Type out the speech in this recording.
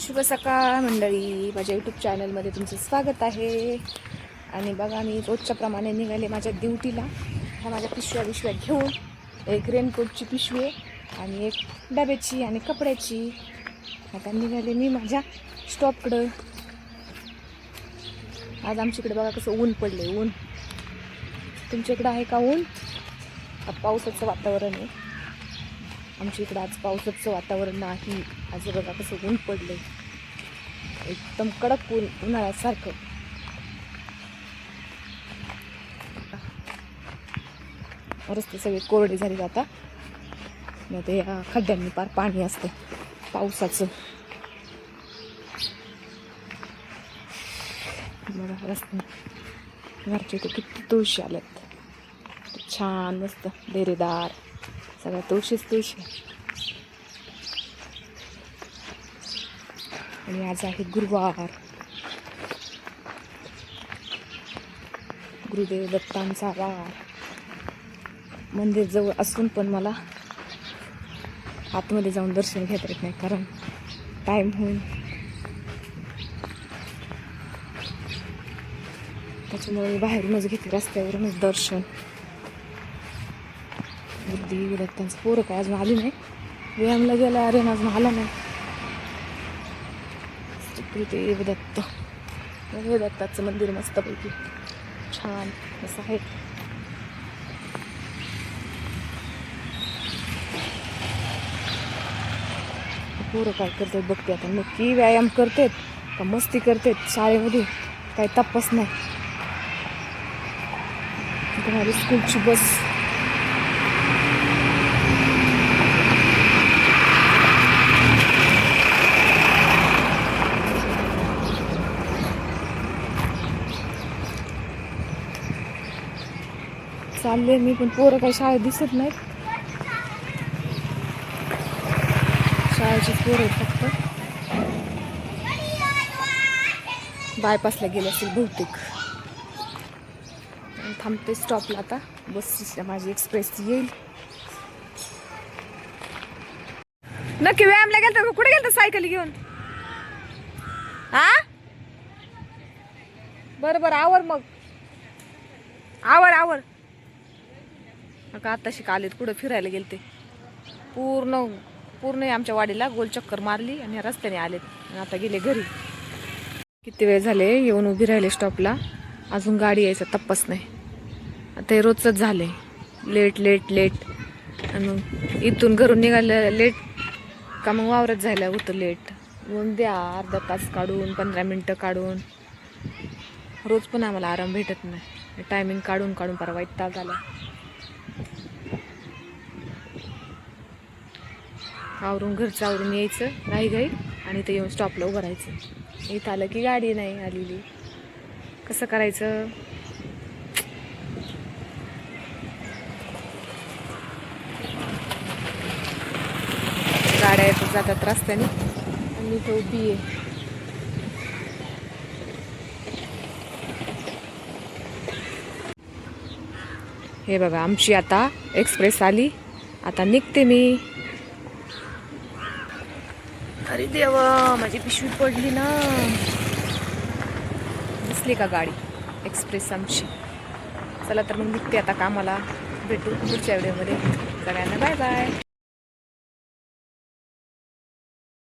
शुभ सकाळ मंडळी, माझ्या यूट्यूब चॅनलमध्ये तुमचं स्वागत आहे. आणि बघा, मी रोजच्या प्रमाणे निघाले माझ्या ड्युटीला. ह्या माझ्या पिशव्या घेऊन, एक रेनकोटची पिशवी आणि एक डब्याची आणि कपड्याची. आता निघाले मी माझ्या स्टॉपकडं. आज आमच्याकडे बघा कसं ऊन पडले. ऊन तुमच्या इकडं आहे का ऊन? पावसाचं वातावरण आहे. आमच्या इकडं आज पावसाचं वातावरण नाही. आज बघा कसं ऊन पडलंय, एकदम कडक ऊन, उन्हाळ्यासारखं. रस्ते सगळे कोरडे झाले आता. नाही ते या खड्ड्यांनी पार पाणी असतं पावसाचं. बघा रस्ते, घरचे ते किती तुळशी आल्यात, छान मस्त डेरेदार, सगळ्या तुळशी. आणि आज आहे गुरुवार, गुरुदेव दत्तांचा वार. मंदिर जवळ असून पण मला आतमध्ये जाऊन दर्शन घेता येत नाही, कारण टाईम होईल. त्याच्यामुळे मी बाहेरूनच घेते, रस्त्यावरूनच दर्शन. गुरुदेव दत्तांचं पोरं काय अजून आली नाही. व्यायामला गेला अरे अजून आला नाही. गुरुदेव दत्त, गुरुदेव दत्ताचं मंदिर मस्तपैकी छान असं आहे. पोरं काय करतात बघते आता. नक्की व्यायाम करतात का मस्ती करतात शाळेमध्ये, काही तपास नाही. तुम्हाला स्कूलची बस चालले मी, पण पोरं काही शाळेत दिसत नाहीत. शाळेची पोरं आहेत फक्त. बायपासला गेले असेल बहुतेक. थांबते स्टॉपला आता. बस माझी एक्सप्रेस येईल. नक्की व्यायामला गेलता का? कुठे गेलता सायकल घेऊन? हा बरं आवर मग, आवर. का आत्ताशी आलेत, कुठं फिरायला गेलते. पूर्ण आमच्या वाडीला गोल चक्कर मारली आणि रस्त्याने आलेत. आता गेले घरी. किती वेळ झाले येऊन उभी राहिले स्टॉपला, अजून गाडी यायचा तपास नाही. आता हे रोजच झाले, लेट. आणि मग इथून घरून निघालं लेट का मग वावरात जायला होतं लेट. मग द्या अर्धा तास काढून, 15 मिनटं काढून. रोज पण आम्हाला आराम भेटत नाही. टायमिंग काढून पार वैताग आला. घरचं आवरून यायचं घाई आणि इथं येऊन स्टॉपला उभं राहायचं. इथं आलं की गाडी नाही आलेली, कसं करायचं? गाड्या येतात जातात रस्त्याने आणि इथं उभी आहे. हे बघा, आमची आता एक्सप्रेस आली. आता निघते मी. अरे देवा, माझी पिशवी पडली ना. दिसली का गाडी? एक्सप्रेस आमची. चला तर मग निघते आता कामाला. भेटू पुढच्या व्हिडिओमध्ये. सगळ्यांना बाय बाय.